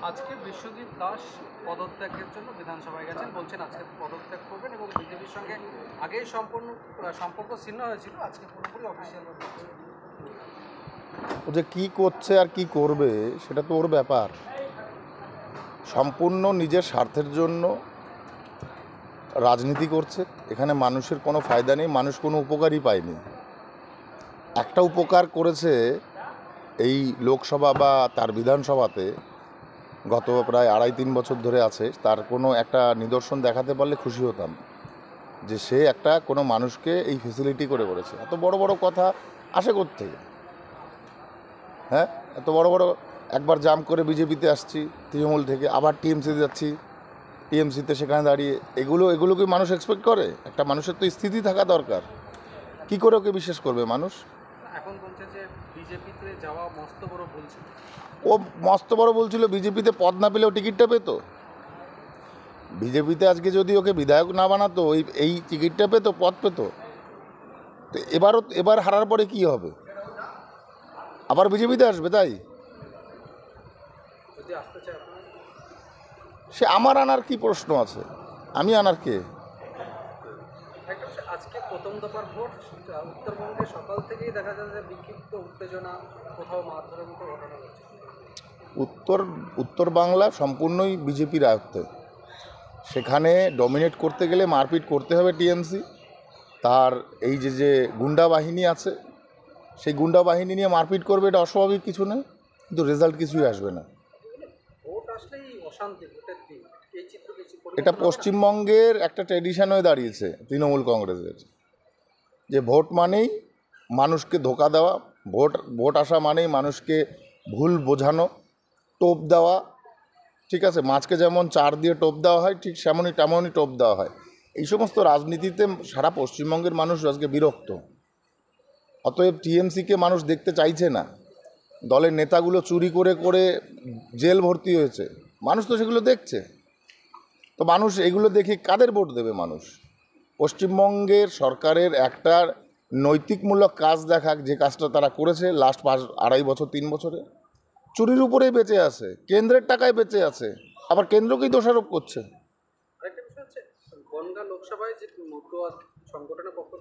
আজকে বিশ্বজিৎ দাস পদত্যাগের জন্য বিধানসভায় গেছেন, বলছেন আজকে পদত্যাগ করবেন এবং বিজেপির সঙ্গে আগেই সম্পর্ক ছিন্ন হয়েছিল, আজকে পুরোপুরি অফিসিয়ালভাবে। ও যে কী করছে আর কি করবে সেটা তো ওর ব্যাপার। সম্পূর্ণ নিজের স্বার্থের জন্য রাজনীতি করছে। এখানে মানুষের কোনো ফায়দা নেই, মানুষ কোনো উপকারই পায়নি। একটা উপকার করেছে এই লোকসভা বা তার বিধানসভাতে, গত প্রায় 2.5-3 বছর ধরে আছে, তার কোনো একটা নিদর্শন দেখাতে পারলে খুশি হতাম যে সে একটা কোনো মানুষকে এই ফেসিলিটি করে করেছে। এত বড় বড় কথা আসে কোত্থেকে? হ্যাঁ, এত বড় বড় একবার জাম করে বিজেপিতে আসছি তৃণমূল থেকে, আবার টিএমসিতে যাচ্ছি, টিএমসিতে সেখানে দাঁড়িয়ে এগুলো কি মানুষ এক্সপেক্ট করে? একটা মানুষের তো স্থিতি থাকা দরকার। কি করে ওকে বিশ্বাস করবে মানুষ? এখন বলছে যে বিজেপিতে যাওয়া মস্ত বড় ভুল ছিল। ও মস্ত বড় বলছিল বিজেপিতে পদ না পেলেও টিকিটটা পেত। বিজেপিতে আজকে যদি ওকে বিধায়ক না বানাতো, এই টিকিটটা পেতো, পদ পেত। তো এবার হারার পরে কি হবে? আবার বিজেপিতে আসবে? তাই যদি আসতে চায় আপনার, সে আমার আনার কি প্রশ্ন আছে? আমি আনার কে? একটা হচ্ছে আজকে প্রথম দফার ভোট, উত্তরবঙ্গে সকাল থেকেই দেখা যায় যে বিক্ষিপ্ত উত্তেজনা, কোথাও মারধরের মতো ঘটনা ঘটছে। উত্তর বাংলা সম্পূর্ণই বিজেপির আয়ত্তে। সেখানে ডমিনেট করতে গেলে মারপিট করতে হবে টিএমসি। তার এই যে গুন্ডা বাহিনী আছে, সেই গুন্ডা বাহিনী নিয়ে মারপিট করবে, এটা অস্বাভাবিক কিছু নয়, কিন্তু রেজাল্ট কিছুই আসবে না। ভোট আসলেই অশান্তি, ভোটের দিন, এই চিত্র কিছু এটা পশ্চিমবঙ্গের একটা ট্র্যাডিশন হয়ে দাঁড়িয়েছে তৃণমূল কংগ্রেসের, যে ভোট মানেই মানুষকে ধোকা দেওয়া, ভোট আসা মানেই মানুষকে ভুল বোঝানো, টোপ দেওয়া। ঠিক আছে, মাছকে যেমন চার দিয়ে টোপ দেওয়া হয়, ঠিক তেমনই টোপ দেওয়া হয়। এই সমস্ত রাজনীতিতে সারা পশ্চিমবঙ্গের মানুষ আজকে বিরক্ত। অতএব টিএমসিকে মানুষ দেখতে চাইছে না। দলের নেতাগুলো চুরি করে করে জেল ভর্তি হয়েছে, মানুষ তো সেগুলো দেখছে। তো মানুষ এগুলো দেখে কাদের ভোট দেবে? মানুষ পশ্চিমবঙ্গের সরকারের একটা নৈতিকমূলক কাজ দেখাক, যে কাজটা তারা করেছে লাস্ট 2.5 বছর 3 বছরে। চুরির উপরেই বেঁচে আছে, কেন্দ্রের টাকায় বেঁচে আছে, আবার কেন্দ্রকেই দোষারোপ করছে। আরেকটা বিষয় হচ্ছে, বনগাঁ লোকসভায় যে মতুয়া সংগঠনের পক্ষ থেকে